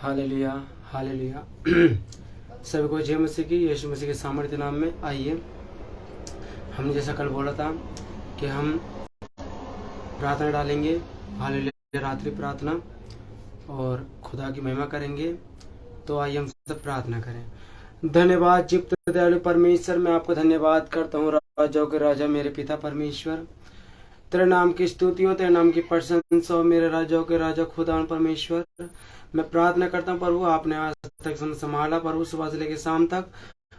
Hallelujah hallelujah. सभी को जय मसीह की, यीशु मसीह के सामर्थ्य नाम में। आइए, हमने जैसा कल बोला था कि हम प्रार्थना डालेंगे, हालेलुया रात्रि प्रार्थना, और खुदा की महिमा करेंगे। तो आइए हम सब प्रार्थना करें। धन्यवाद जीवित दयालु परमेश्वर, मैं आपको धन्यवाद करता हूँ राजाओं के राजा मेरे पिता परमेश्वर। तेरे नाम की स्तुति हो, तेरे नाम की प्रशंसा हो मेरे राजाओं के राजा खुदा परमेश्वर। मैं प्रार्थना करता हूँ प्रभु, आपने आज तक संभाला प्रभु, सुबह से लेकर शाम तक,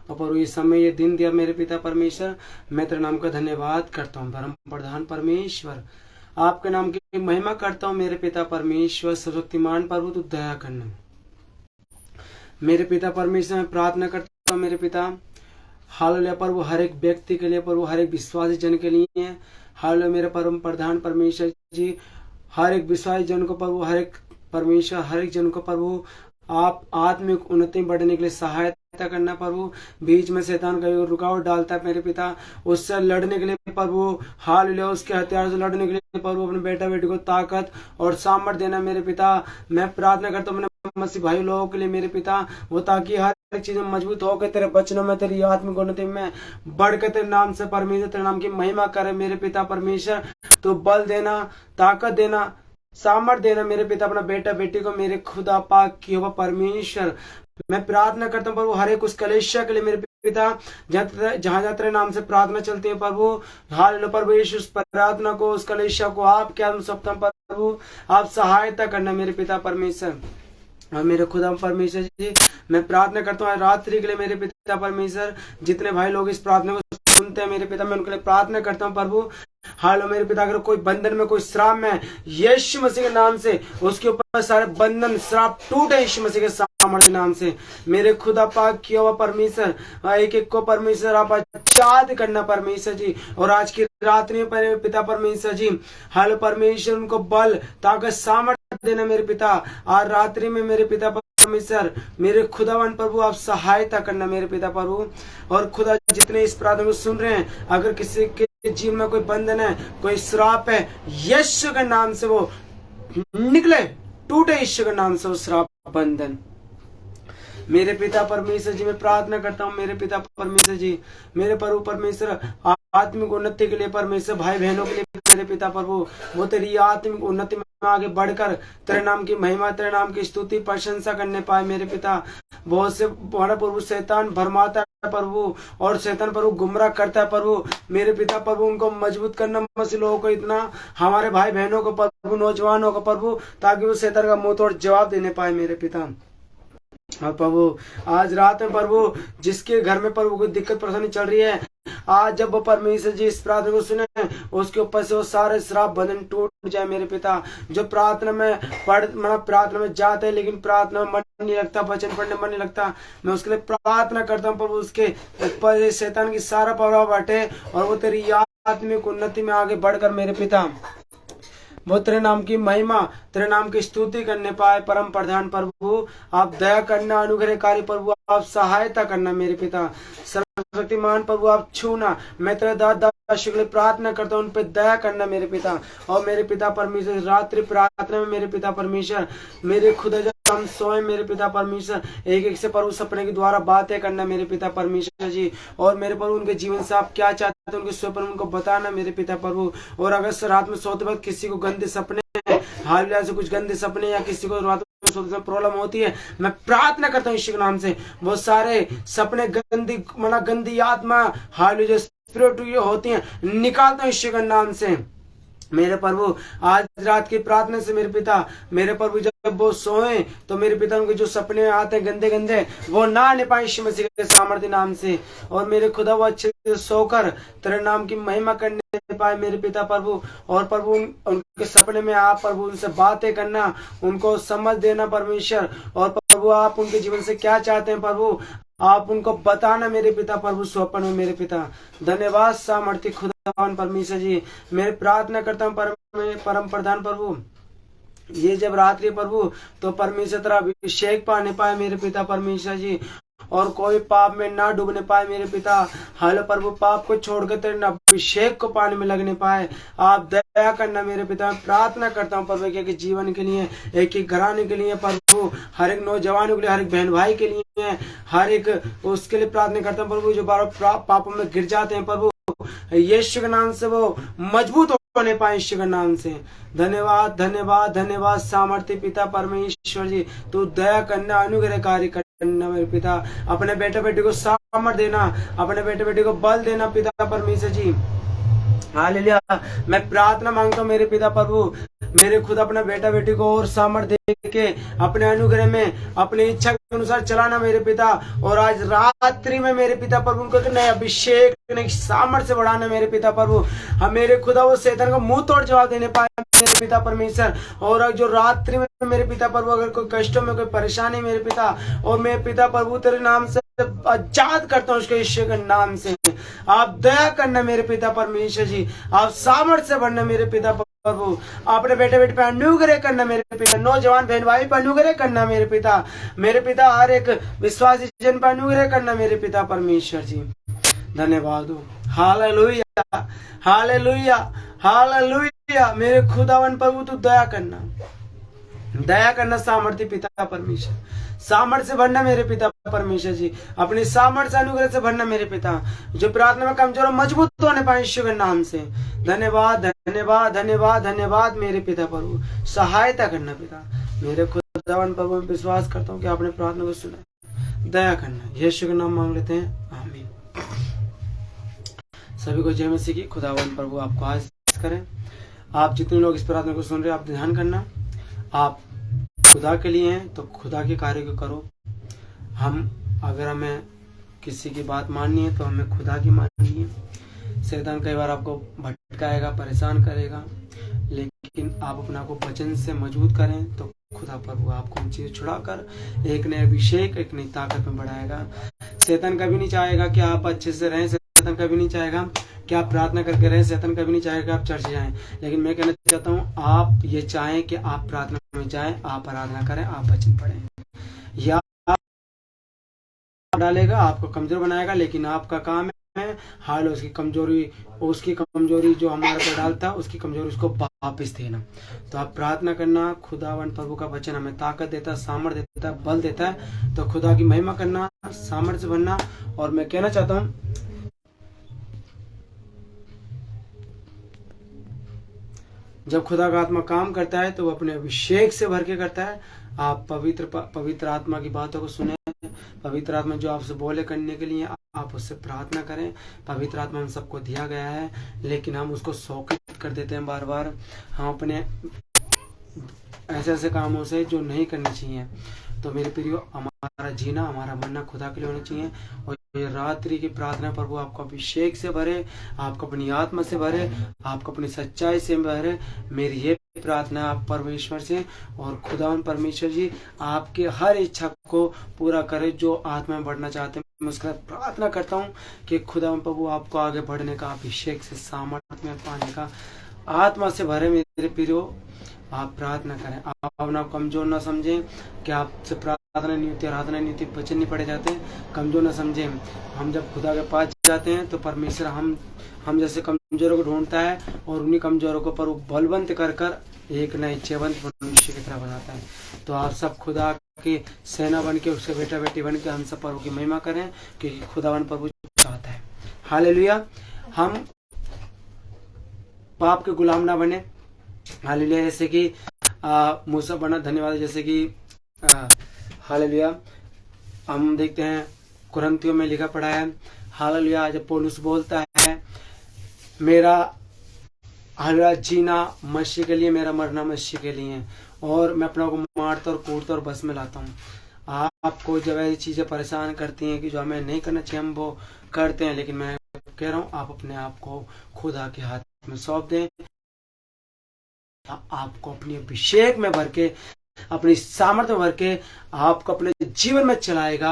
और प्रभु इस समय ये दिन दिया मेरे पिता परमेश्वर। मैं तेरे नाम का धन्यवाद करता हूँ परम प्रधान परमेश्वर, आपके नाम की महिमा करता हूँ मेरे पिता परमेश्वर। सर्वशक्तिमान प्रभु तू दया करना मेरे पिता परमेश्वर। मैं प्रार्थना करता हूँ मेरे पिता, हालेलुया प्रभु, हर एक व्यक्ति के लिए प्रभु, हर एक विश्वासी जन के लिए, हालेलुया मेरे परम प्रधान परमेश्वर जी, हर एक विश्वासी जन को प्रभु, हर एक परमेश्वर, हर एक जन को प्रभु आप आत्मिक उन्नति बढ़ने के लिए सहायता करना प्रभु। बीच में शैतान का रुकावट डालता है मेरे पिता, उससे लड़ने के लिए प्रभु, हालेलुया उसके हथियार से लड़ने के लिए प्रभु अपने बेटा बेटी को ताकत और सामर्थ्य देना मेरे पिता। मैं प्रार्थना करता हूँ मसीह भाई लोगों के लिए मेरे पिता, वो ताकि हर एक चीज में मजबूत होकर तेरे वचनों में, तेरी आत्मिक उन्नति में बढ़कर तेरे नाम से परमेश्वर, तेरे नाम की महिमा करे मेरे पिता परमेश्वर। तो बल देना, ताकत देना, सामर्थ्य देना मेरे पिता, अपना बेटा बेटी को मेरे खुदा पाक की हो परमेश्वर। मैं प्रार्थना करता हूँ प्रभु, हर एक उस कलेशिया के लिए मेरे पिता, जहाँ जहाँ तेरे नाम से प्रार्थना चलती है प्रभु, हालेलुया प्रभु यीशु उस प्रार्थना को, उस कलेशिया को आप क्या सप्तम प्रभु आप सहायता करना मेरे पिता परमेश्वर। और मेरे खुदा परमेश्वर जी, मैं प्रार्थना करता हूँ रात्रि के लिए मेरे पिता परमेश्वर, जितने भाई लोग इस प्रार्थना को सुनते हैं मेरे पिता, मैं उनके लिए प्रार्थना करता हूँ प्रभु। हालो मेरे पिता, अगर कोई बंधन में, कोई श्राप में, यीशु मसीह के नाम से उसके ऊपर सारे बंधन श्राप टूटे यीशु मसीह के सामर्थ्य नाम से। मेरे खुदा पाक किया हुआ परमेश्वर, एक एक को परमेश्वर आप आजाद करना परमेश्वर जी। और आज की रात्रि में पिता परमेश्वर जी, हालो परमेश्वर उनको बल, ताकत, सामर्थ्य देना मेरे पिता। आज रात्रि में मेरे पिता परमेश्वर, मेरे खुदावन प्रभु आप सहायता करना मेरे पिता प्रभु। और खुदा जितने इस प्रार्थना को सुन रहे हैं, अगर किसी के जीवन में कोई बंधन है, कोई श्राप है, यीशु के नाम से वो निकले, टूटे यीशु के नाम से वो श्राप बंधन मेरे पिता परमेश्वर जी। मैं प्रार्थना करता हूँ मेरे पिता परमेश्वर जी, मेरे प्रभु परमेश्वर, आत्मिक उन्नति के लिए परमेश्वर, भाई बहनों के लिए मेरे पिता प्रभु, वो तेरी आत्मिक उन्नति में आगे बढ़कर तेरे नाम की महिमा, तेरे नाम की स्तुति प्रशंसा करने पाए मेरे पिता। बहुत से बड़ा प्रभु शैतान भरमाता है प्रभु, और शैतान प्रभु गुमराह करता है प्रभु मेरे पिता प्रभु, उनको मजबूत करना मसीह लोगों को, इतना हमारे भाई बहनों को प्रभु, नौजवानों को प्रभु, ताकि वो शैतान का मुंह तोड़ जवाब देने पाए मेरे पिता। और प्रभु आज रात में प्रभु, जिसके घर में प्रभु कोई दिक्कत परेशानी चल रही है, आज जब वो परमेश्वर जी इस प्रार्थना को सुने, उसके ऊपर से वो सारे श्राप बंधन टूट जाए मेरे पिता। जो प्रार्थना में प्रार्थना में जाते हैं, लेकिन प्रार्थना में मन नहीं लगता, वचन पढ़ने मन नहीं लगता, मैं उसके लिए प्रार्थना करता हूँ प्रभु, उसके ऊपर शैतान की सारा प्रभाव हटे, और वो तेरी आत्मिक उन्नति में आगे बढ़कर मेरे पिता, वो तेरे नाम की महिमा, तेरे नाम की स्तुति करने पाए परम प्रधान प्रभु। आप दया करना, अनुग्रहकारी प्रभु आप सहायता करना मेरे पिता। सर्वशक्तिमान प्रभु आप छूना, मैं तेरे दादा शुक्र प्रार्थना करता हूँ, उन पे दया करना मेरे पिता। और मेरे पिता परमेश्वर, रात्रि प्रार्थना में मेरे पिता परमेश्वर, मेरे खुदा जब हम सोए मेरे पिता परमेश्वर, एक एक से प्रभु सपने के द्वारा बातें करना मेरे पिता परमेश्वर जी। और मेरे प्रभु उनके जीवन से आप क्या चाहते हैं, उनके स्वप्न उनको बताना मेरे पिता प्रभु। और अगर रात में सोते वक्त किसी को गंदे सपने, हालेलुया से कुछ गंदे सपने, या किसी को रात में सोते में प्रॉब्लम होती है, मैं प्रार्थना करता हूँ यीशु के नाम से, वो सारे सपने गंदी आत्मा, हालेलुया जो स्पिरिट होती हैं, निकालता हूँ यीशु के नाम से मेरे प्रभु। आज रात की प्रार्थना से मेरे पिता, मेरे प्रभु जब वो सोए तो मेरे पिता उनके जो सपने आते हैं गंदे गंदे, वो ना ले पाए यीशु मसीह के सामर्थ्य नाम से। और मेरे खुदा वो अच्छे से सोकर तेरे नाम की महिमा करने पाए मेरे पिता प्रभु। और प्रभु उनके सपने में आप प्रभु उनसे बातें करना, उनको समझ देना परमेश्वर। और प्रभु आप उनके जीवन से क्या चाहते हैं प्रभु, आप उनको बताना मेरे पिता प्रभु स्वप्न में मेरे पिता। धन्यवाद सामर्थ्य खुदावन परमेश्वर जी। मैं प्रार्थना करता हूँ परम प्रधान प्रभु, ये जब रात्रि प्रभु, तो परमेश्वर तेरा अभिषेक पाने पाए मेरे पिता परमेश्वर जी, और कोई पाप में ना डूबने पाए मेरे पिता। हाल प्रभु पाप को छोड़कर तेरे अभिषेक को पाने में लगने पाए। आप दया करना मेरे पिता। मैं प्रार्थना करता हूँ प्रभु के जीवन के लिए, एक एक घराने के लिए प्रभु, हर एक नौजवानों के लिए, हर एक बहन भाई के लिए, हर एक उसके लिए प्रार्थना करता हूँ प्रभु जो बार पापों में गिर जाते हैं प्रभु, यीशु के नाम से वो मजबूत होने पाए यीशु के नाम से। धन्यवाद धन्यवाद धन्यवाद सामर्थ्य पिता परमेश्वर जी, तू दया करना, अनुग्रह कार्य करना मेरे पिता। अपने बेटे बेटी को सामर्थ देना, अपने बेटे बेटी को बल देना पिता परमेश्वर जी। हालेलुया। मैं प्रार्थना मांगता हूँ मेरे पिता प्रभु, मेरे खुद अपना बेटा बेटी को और सामर्थ्य दे के अपने अनुग्रह में अपनी इच्छा के अनुसार चलाना मेरे पिता। और आज रात्रि में मेरे पिता प्रभु उनको नए अभिषेक, नई सामर्थ्य से बढ़ाना मेरे पिता प्रभु। हम मेरे खुदा वो शैतान को मुंह तोड़ जवाब देने पाए मेरे पिता परमेश्वर। और जो रात्रि में मेरे पिता प्रभु अगर कोई कष्टों में कोई परेशानी मेरे पिता, और मैं पिता प्रभु तेरे नाम से आजाद करता हूँ उसके ईश्वर के नाम से। आप दया करना मेरे पिता परमेश्वर जी, आप सामर्थ्य से बढ़ना मेरे पिता प्रभु। अपने बेटे बेटे पे अनुग्रह करना मेरे पिता, नौजवान बहन भाई पे अनुग्रह करना मेरे पिता, मेरे पिता हर एक विश्वासी जन पर अनुग्रह करना मेरे पिता परमेश्वर जी। धन्यवाद हो। Hallelujah hallelujah hallelujah. मेरे खुदावन प्रभु तू दया करना, दया करना सामर्थ्य पिता परमेश्वर, सामर्थ्य से भरना मेरे पिता परमेश्वर जी। अपनी सामर्थ्य अनुग्रह से भरना मेरे पिता, जो प्रार्थना में कमजोर और मजबूत होने पाए यीशु के नाम से। धन्यवाद धन्यवाद धन्यवाद धन्यवाद मेरे पिता प्रभु, सहायता करना पिता। मेरे खुदावन प्रभु में विश्वास करता हूँ कि आपने प्रार्थना को सुना, दया करना। यीशु के नाम मांग लेते हैं, आमीन। सभी को जय मसीह की। खुदावन प्रभु आपको आशीष करें। आप जितने लोग इस प्रार्थना को सुन रहे हैं, आप ध्यान करना, आप खुदा के लिए हैं तो खुदा के कार्य को करो। अगर हमें किसी की बात माननी है तो हमें खुदा की माननी है। शैतान कई बार आपको भटकाएगा, परेशान करेगा, लेकिन आप अपना को वचन से मजबूत करें तो खुदा प्रभु आपको उन चीज छुड़ाकर एक नए अभिषेक, एक नई ताकत में बढ़ाएगा। शैतान कभी नहीं चाहेगा कि आप अच्छे से रहें, शैतान कभी नहीं चाहेगा कि आप प्रार्थना करके रहें, शैतान कभी नहीं चाहेगा कि आप चर्च जाएं। लेकिन मैं कहना चाहता हूँ आप ये चाहें कि आप प्रार्थना में जाएं, आप आराधना करें, आप वचन पढ़ें। या डालेगा, आपको कमजोर बनाएगा, लेकिन आपका काम है हाल उसकी कमजोरी जो हमारे पर डालता है उसकी कमजोरी उसको वापस देना। तो आप प्रार्थना करना, खुदावन प्रभु का वचन हमें ताकत देता है, सामर्थ्य देता है, बल देता है। तो खुदा की महिमा करना, सामर्थ्य बनना। और मैं कहना चाहता हूँ जब खुदा का आत्मा काम करता है तो वो अपने अभिषेक से भर के करता है। आप पवित्र आत्मा की बातों को सुने, पवित्र आत्मा जो आपसे बोले करने के लिए आप उससे प्रार्थना करें। पवित्र आत्मा हम सबको दिया गया है, लेकिन हम उसको शौकित कर देते हैं बार बार, हम अपने ऐसे कामों से जो नहीं करने चाहिए। तो मेरे प्रियो, हमारा जीना, हमारा मरना खुदा के लिए होना चाहिए। और ये रात्रि की प्रार्थना प्रभु आपको अभिषेक से भरे, आपको अपनी आत्मा से भरे, आपको अपनी सच्चाई से भरे। मेरी ये प्रार्थना आप परमेश्वर से, और खुदावन परमेश्वर जी आपके हर इच्छा को पूरा करे जो आत्मा में बढ़ना चाहते हैं। मैं उसका प्रार्थना करता हूँ कि खुदावन प्रभु आपको आगे बढ़ने का अभिषेक से, सामर्थ्य में पाने का, आत्मा से भरे। मेरे प्रियो, आप प्रार्थना करें, आप अपना कमजोर ना समझें कि आपसे प्रार्थना नहीं होती, आराधना नहीं होती, वचन नहीं पढ़े जाते, कमजोर ना समझें। हम जब खुदा के पास जाते हैं तो परमेश्वर हम जैसे कमजोरों को ढूंढता है और उन्हीं कमजोरों को पर बलवंत कर एक नए चेवंत मनुष्य की तरह बनाता है। तो आप सब खुदा की सेना बन के, उसके बेटा बेटी बन के हम सब प्रभु की महिमा करें, क्योंकि खुदावन प्रभु चाहता है। हालेलुया। हम पाप के गुलाम ना बने। हालेलुया। जैसे कि मूसा बना, धन्यवाद। जैसे कि हालेलुया, हम देखते हैं कुरिन्थियों में लिखा पड़ा है, हालेलुया, जब पौलुस बोलता है मेरा हालेलुया जीना मसीह के लिए, मेरा मरना मसीह के लिए, और मैं अपना को मारता और कूटता और बस में लाता हूँ। आपको जब ऐसी चीजें परेशान करती हैं कि जो हमें नहीं करना चाहिए हम वो करते हैं, लेकिन मैं कह रहा हूँ आप अपने आप को खुदा के हाथ में सौंप दें। आपको अपनी अभिषेक में भर के, अपनी सामर्थ्य में भर के आपको अपने जीवन में चलाएगा।